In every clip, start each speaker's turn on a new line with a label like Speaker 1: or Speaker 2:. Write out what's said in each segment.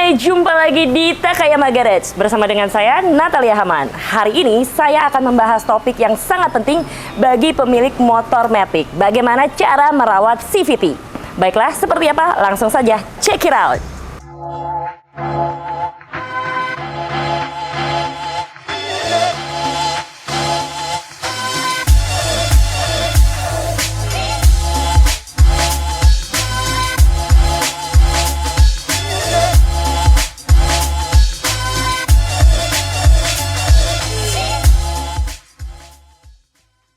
Speaker 1: Hai, jumpa lagi di Takayama Garage bersama dengan saya Natalia Haman. Hari ini saya akan membahas topik yang sangat penting bagi pemilik motor Matic. Bagaimana cara merawat CVT? Baiklah, seperti apa? Langsung saja check it out.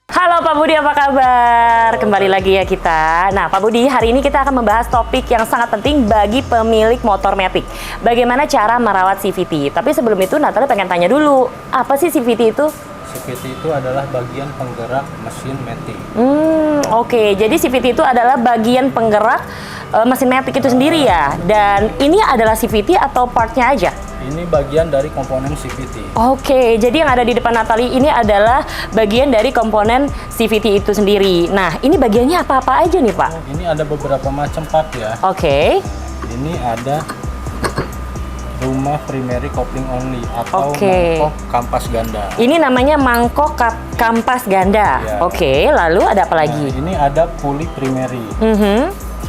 Speaker 1: Halo Pak Budi, apa kabar? Kembali lagi ya kita. Nah Pak Budi, hari ini kita akan membahas topik yang sangat penting bagi pemilik motor Matic. Bagaimana cara merawat CVT? Tapi sebelum itu Natalia pengen tanya dulu, apa sih CVT itu?
Speaker 2: CVT itu adalah bagian penggerak mesin Matic.
Speaker 1: Oke. Jadi CVT itu adalah bagian penggerak mesin Matic itu sendiri ya? Dan ini adalah CVT atau partnya aja?
Speaker 2: Ini bagian dari komponen CVT.
Speaker 1: Oke, jadi yang ada di depan Natalie ini adalah bagian dari komponen CVT itu sendiri. Nah, ini bagiannya apa-apa aja nih Pak?
Speaker 2: Ini ada beberapa macam part ya.
Speaker 1: Oke.
Speaker 2: Ini ada rumah primary coupling only atau
Speaker 1: Oke.
Speaker 2: mangkok kampas ganda.
Speaker 1: Ini namanya mangkok kampas ganda.
Speaker 2: Ya.
Speaker 1: Oke, lalu ada apa lagi?
Speaker 2: Nah, ini ada pulley primary.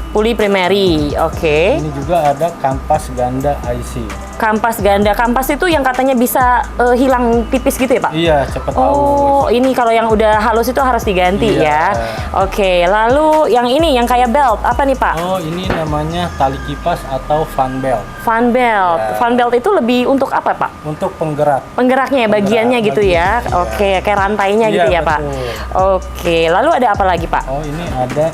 Speaker 1: Pulley primary. Oke.
Speaker 2: Ini juga ada kampas ganda IC.
Speaker 1: Kampas ganda. Kampas itu yang katanya bisa hilang tipis gitu ya Pak?
Speaker 2: Iya, cepet
Speaker 1: Oh,
Speaker 2: halus.
Speaker 1: ini kalau yang udah halus itu harus diganti
Speaker 2: Iya.
Speaker 1: ya. Oke, lalu yang ini yang kayak belt apa nih Pak?
Speaker 2: Oh, ini namanya tali kipas atau fan belt.
Speaker 1: Fan belt.
Speaker 2: Ya.
Speaker 1: Fan belt itu lebih untuk apa Pak?
Speaker 2: Untuk penggerak.
Speaker 1: Penggeraknya ya, bagiannya gitu ya.
Speaker 2: bagian, iya.
Speaker 1: Oke, kayak rantainya gitu ya
Speaker 2: Iya,
Speaker 1: Pak.
Speaker 2: betul.
Speaker 1: Oke, lalu ada apa lagi Pak?
Speaker 2: Oh, ini ada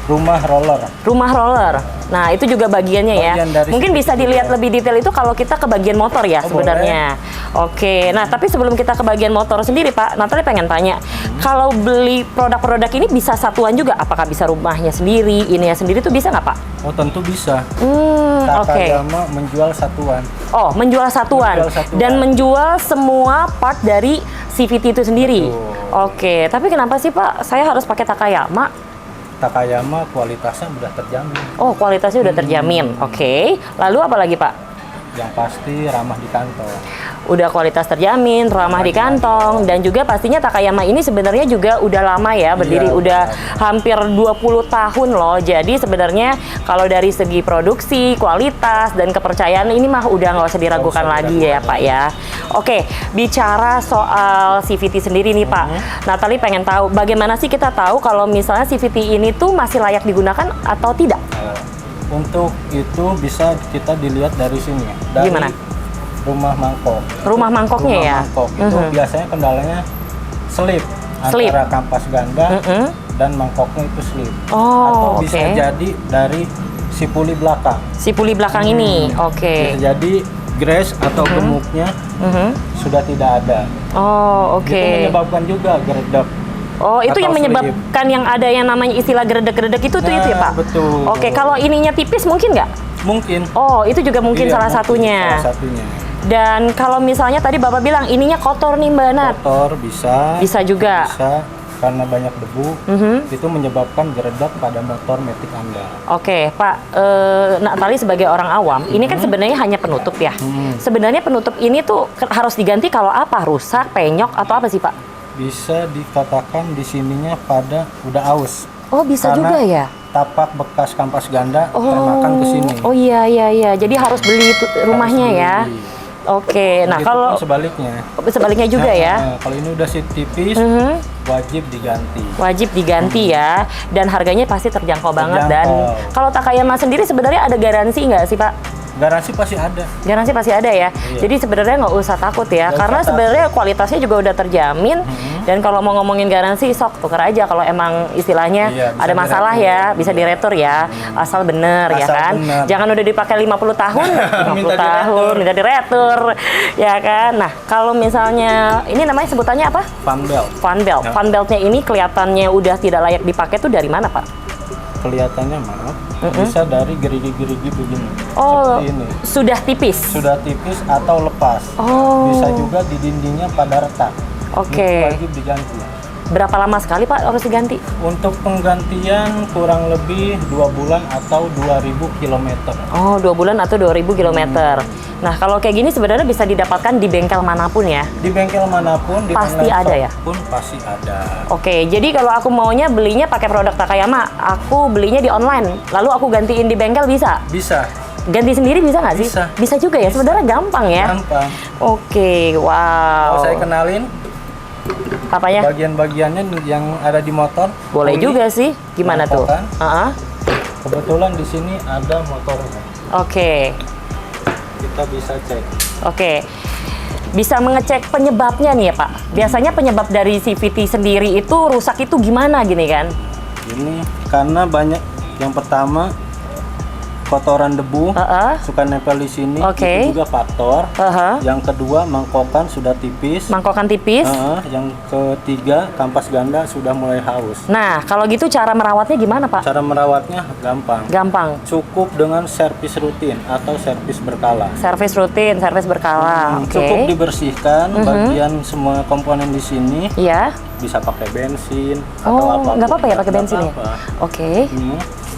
Speaker 2: rumah roller.
Speaker 1: Rumah roller. Nah, itu juga bagiannya ya.
Speaker 2: Bagian dari
Speaker 1: Mungkin
Speaker 2: CVT
Speaker 1: bisa dilihat
Speaker 2: juga.
Speaker 1: lebih detail itu kalau kita ke bagian motor ya
Speaker 2: Oh,
Speaker 1: sebenarnya. Oke. Nah, tapi sebelum kita ke bagian motor sendiri, Pak, Natalie pengen tanya, kalau beli produk-produk ini bisa satuan juga? Apakah bisa rumahnya sendiri, ininya sendiri tuh bisa nggak, Pak?
Speaker 2: Oh, tentu bisa.
Speaker 1: Oke.
Speaker 2: Takayama menjual satuan.
Speaker 1: Oh, menjual satuan.
Speaker 2: Menjual satuan.
Speaker 1: Dan menjual semua part dari CVT itu sendiri.
Speaker 2: Betul.
Speaker 1: Oke. Tapi kenapa sih, Pak, saya harus pakai Takayama?
Speaker 2: Takayama kualitasnya sudah terjamin.
Speaker 1: Oh, kualitasnya udah terjamin. Oke. Lalu apa lagi, Pak?
Speaker 2: Yang pasti ramah di kantong.
Speaker 1: Udah kualitas terjamin, ramah di kantong, dan juga pastinya Takayama ini sebenarnya juga udah lama ya berdiri,
Speaker 2: Iya,
Speaker 1: udah
Speaker 2: benar.
Speaker 1: hampir 20 tahun loh. Jadi sebenarnya kalau dari segi produksi, kualitas, dan kepercayaan ini mah udah nggak usah diragukan
Speaker 2: Nggak usah
Speaker 1: lagi ya
Speaker 2: diragukan
Speaker 1: Pak ya. Oke, bicara soal CVT sendiri nih Pak, Natalie pengen tahu bagaimana sih kita tahu kalau misalnya CVT ini tuh masih layak digunakan atau tidak?
Speaker 2: Untuk itu bisa kita dilihat dari sini. Dari
Speaker 1: Gimana?
Speaker 2: rumah mangkok.
Speaker 1: Rumah mangkoknya
Speaker 2: Rumah
Speaker 1: ya?
Speaker 2: mangkok itu biasanya kendalanya slip.
Speaker 1: Slip.
Speaker 2: Antara kampas ganda dan mangkoknya itu slip.
Speaker 1: Oh,
Speaker 2: Atau bisa
Speaker 1: oke.
Speaker 2: jadi dari si puli belakang.
Speaker 1: Si puli belakang ini, oke.
Speaker 2: Bisa jadi grace atau gemuknya sudah tidak ada.
Speaker 1: Oh, oke.
Speaker 2: Itu menyebabkan juga geredek.
Speaker 1: Oh, itu
Speaker 2: atau
Speaker 1: yang
Speaker 2: slip.
Speaker 1: menyebabkan yang ada yang namanya istilah geredek-geredek itu tuh itu ya, Pak?
Speaker 2: Betul.
Speaker 1: Oke, kalau ininya tipis mungkin nggak?
Speaker 2: Mungkin.
Speaker 1: Oh, itu juga mungkin
Speaker 2: Iya,
Speaker 1: salah
Speaker 2: mungkin
Speaker 1: satunya.
Speaker 2: Salah satunya.
Speaker 1: Dan kalau misalnya tadi Bapak bilang ininya kotor nih, Mbak Nat.
Speaker 2: Kotor bisa.
Speaker 1: Bisa juga.
Speaker 2: Bisa karena banyak debu. Itu menyebabkan geredek pada motor Matic Anda.
Speaker 1: Oke, Pak, Natalie sebagai orang awam, ini kan sebenarnya hanya penutup ya. Sebenarnya penutup ini tuh harus diganti kalau apa? Rusak, penyok, atau apa sih, Pak?
Speaker 2: Bisa dikatakan di sininya pada udah aus.
Speaker 1: Oh, bisa
Speaker 2: Karena
Speaker 1: juga ya?
Speaker 2: tapak bekas kampas ganda termakan ke sini.
Speaker 1: Oh iya, iya, iya. Jadi harus beli rumahnya
Speaker 2: Harus
Speaker 1: ya?
Speaker 2: beli.
Speaker 1: Oke, nah
Speaker 2: Begitupun
Speaker 1: kalau
Speaker 2: sebaliknya.
Speaker 1: sebaliknya juga ya?
Speaker 2: Kalau ini udah tipis, wajib diganti.
Speaker 1: Wajib diganti ya, dan harganya pasti terjangkau banget. Dan
Speaker 2: Terjangkau.
Speaker 1: kalau Takayama sendiri sebenarnya ada garansi nggak sih Pak?
Speaker 2: Garansi pasti ada.
Speaker 1: Garansi pasti ada ya.
Speaker 2: Iya.
Speaker 1: Jadi sebenarnya nggak usah takut ya,
Speaker 2: Nggak
Speaker 1: karena
Speaker 2: usah
Speaker 1: sebenarnya kualitasnya juga udah terjamin. Dan kalau mau ngomongin garansi, sok tuker aja kalau emang istilahnya
Speaker 2: Iya, bisa
Speaker 1: ada masalah
Speaker 2: diretur.
Speaker 1: ya, bisa
Speaker 2: Iya.
Speaker 1: diretur ya, asal bener ya
Speaker 2: Asal
Speaker 1: kan.
Speaker 2: bener.
Speaker 1: Jangan udah dipakai 50 tahun, 50
Speaker 2: Minta
Speaker 1: tahun
Speaker 2: diretur.
Speaker 1: minta diretur, ya kan. Nah kalau misalnya ini namanya sebutannya apa?
Speaker 2: Fan belt.
Speaker 1: Fan belt.
Speaker 2: Ya.
Speaker 1: Fan beltnya ini kelihatannya udah tidak layak dipakai tuh dari mana Pak?
Speaker 2: Kelihatannya maaf, bisa dari gerigi-gerigi begini.
Speaker 1: Oh,
Speaker 2: Seperti ini.
Speaker 1: sudah tipis.
Speaker 2: Sudah tipis atau lepas.
Speaker 1: Oh.
Speaker 2: Bisa juga di dindingnya pada retak.
Speaker 1: Oke.
Speaker 2: Itu wajib diganti.
Speaker 1: Berapa lama sekali Pak harus diganti?
Speaker 2: Untuk penggantian kurang lebih 2 bulan atau 2000 km.
Speaker 1: Oh, 2 bulan atau 2000 km. Nah, kalau kayak gini sebenarnya bisa didapatkan di bengkel manapun ya?
Speaker 2: Di bengkel manapun, di
Speaker 1: Pasti
Speaker 2: online
Speaker 1: ada
Speaker 2: shop
Speaker 1: ya?
Speaker 2: pun pasti ada.
Speaker 1: Oke, jadi kalau aku maunya belinya pakai produk Takayama, aku belinya di online, lalu aku gantiin di bengkel bisa?
Speaker 2: Bisa.
Speaker 1: Ganti sendiri bisa nggak sih?
Speaker 2: Bisa.
Speaker 1: Bisa juga ya, sebenarnya gampang ya?
Speaker 2: Gampang.
Speaker 1: Oke, wow.
Speaker 2: Kalau saya kenalin
Speaker 1: Apanya?
Speaker 2: bagian-bagiannya yang ada di motor.
Speaker 1: Boleh
Speaker 2: Oli,
Speaker 1: juga sih. Gimana tuh?
Speaker 2: mangkokan.
Speaker 1: Heeh.
Speaker 2: Kebetulan di sini ada motornya.
Speaker 1: Oke.
Speaker 2: Kita bisa cek.
Speaker 1: Oke. Bisa mengecek penyebabnya nih ya Pak. Biasanya penyebab dari CVT sendiri itu rusak itu gimana gini kan?
Speaker 2: Ini karena banyak, yang pertama kotoran debu
Speaker 1: Heeh.
Speaker 2: suka nempel di sini,
Speaker 1: Oke.
Speaker 2: itu juga faktor.
Speaker 1: Heeh.
Speaker 2: Yang kedua mangkokan sudah tipis.
Speaker 1: Mangkokan tipis.
Speaker 2: Yang ketiga kampas ganda sudah mulai haus.
Speaker 1: Nah, kalau gitu cara merawatnya gimana Pak?
Speaker 2: Cara merawatnya gampang.
Speaker 1: Gampang.
Speaker 2: Cukup dengan servis rutin atau servis berkala.
Speaker 1: Servis rutin, servis berkala. Oke.
Speaker 2: Cukup dibersihkan bagian semua komponen di sini.
Speaker 1: Iya.
Speaker 2: Bisa pakai bensin atau
Speaker 1: Oh,
Speaker 2: apapun.
Speaker 1: nggak apa-apa ya pakai
Speaker 2: Nggak
Speaker 1: bensin ya?
Speaker 2: apa-apa.
Speaker 1: Oke.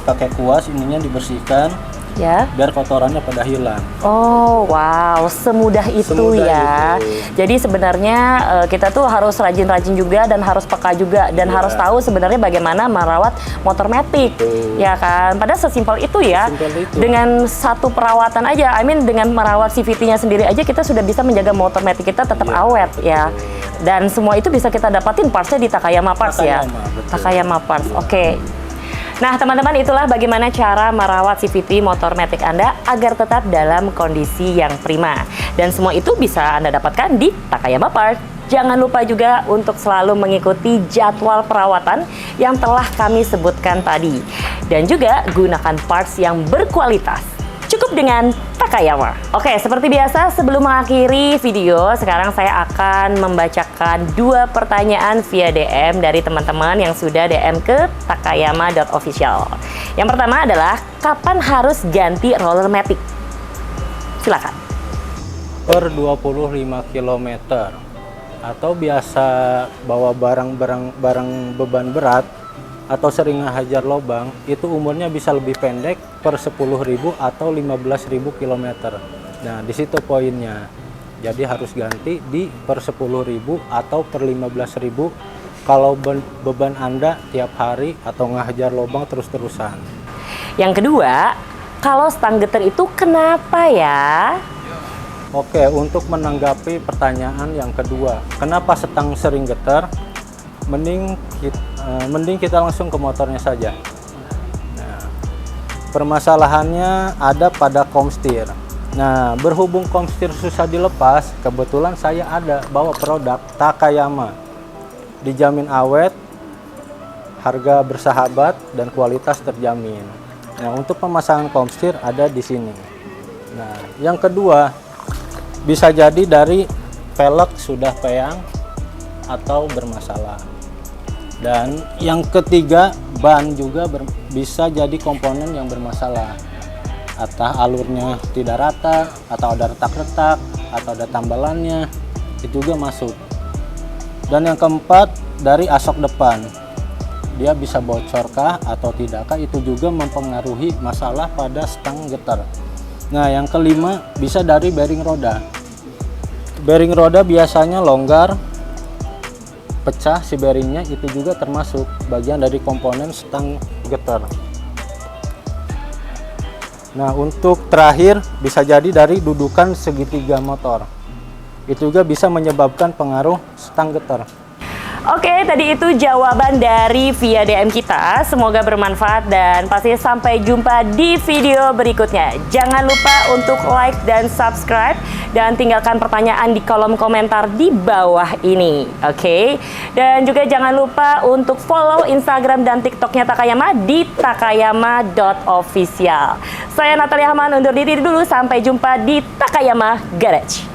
Speaker 2: Pakai kuas ininya dibersihkan
Speaker 1: Ya.
Speaker 2: biar kotorannya pada hilang.
Speaker 1: Oh, wow, semudah itu
Speaker 2: Semudah
Speaker 1: ya.
Speaker 2: itu.
Speaker 1: Jadi sebenarnya kita tuh harus rajin-rajin juga dan harus peka juga dan
Speaker 2: Iya.
Speaker 1: harus tahu sebenarnya bagaimana merawat motor matic.
Speaker 2: Betul.
Speaker 1: Ya kan? Padahal sesimpel itu ya.
Speaker 2: Sesimpel itu.
Speaker 1: Dengan satu perawatan aja, dengan merawat CVT-nya sendiri aja kita sudah bisa menjaga motor matic kita tetap
Speaker 2: Iya,
Speaker 1: awet ya.
Speaker 2: betul.
Speaker 1: Dan semua itu bisa kita dapatin partsnya di Takayama Parts ya.
Speaker 2: Takayama, betul.
Speaker 1: Takayama Parts. Oke. Nah, teman-teman, itulah bagaimana cara merawat CVT motor matic Anda agar tetap dalam kondisi yang prima. Dan semua itu bisa Anda dapatkan di Takayama Parts. Jangan lupa juga untuk selalu mengikuti jadwal perawatan yang telah kami sebutkan tadi. Dan juga gunakan parts yang berkualitas. Cukup dengan Takayama. Oke, seperti biasa sebelum mengakhiri video, sekarang saya akan membacakan 2 pertanyaan via DM dari teman-teman yang sudah DM ke takayama.official. Yang pertama adalah, kapan harus ganti roller matic? Silakan.
Speaker 2: Per 25 km atau biasa bawa barang beban berat atau sering hajar lubang, itu umurnya bisa lebih pendek per 10.000 atau 15.000 km. Nah, di situ poinnya. Jadi harus ganti di per 10.000 atau per 15.000 kalau beban Anda tiap hari atau ngajar lubang terus-terusan.
Speaker 1: Yang kedua, kalau stang getar itu kenapa ya?
Speaker 2: Oke, untuk menanggapi pertanyaan yang kedua, kenapa stang sering getar? Mending kita langsung ke motornya saja. Nah, permasalahannya ada pada komstir. Nah, berhubung komstir susah dilepas, kebetulan saya ada bawa produk Takayama. Dijamin awet, harga bersahabat, dan kualitas terjamin. Nah, untuk pemasangan komstir ada di sini. Nah, yang kedua, bisa jadi dari velg sudah peyang atau bermasalah. Dan yang ketiga, ban juga bisa jadi komponen yang bermasalah. Atau alurnya tidak rata, atau ada retak-retak, atau ada tambalannya, itu juga masuk. Dan yang keempat, dari asok depan. Dia bisa bocorkah atau tidakkah, itu juga mempengaruhi masalah pada stang getar. Nah, yang kelima, bisa dari bearing roda. Bearing roda biasanya longgar, pecah si bearingnya, itu juga termasuk bagian dari komponen stang getar. Nah, untuk terakhir bisa jadi dari dudukan segitiga motor. Itu juga bisa menyebabkan pengaruh stang getar.
Speaker 1: Oke, tadi itu jawaban dari via DM kita. Semoga bermanfaat dan pasti sampai jumpa di video berikutnya. Jangan lupa untuk like dan subscribe dan tinggalkan pertanyaan di kolom komentar di bawah ini. Oke, dan juga jangan lupa untuk follow Instagram dan TikToknya Takayama di takayama.official. Saya Natalia Haman undur diri dulu. Sampai jumpa di Takayama Garage.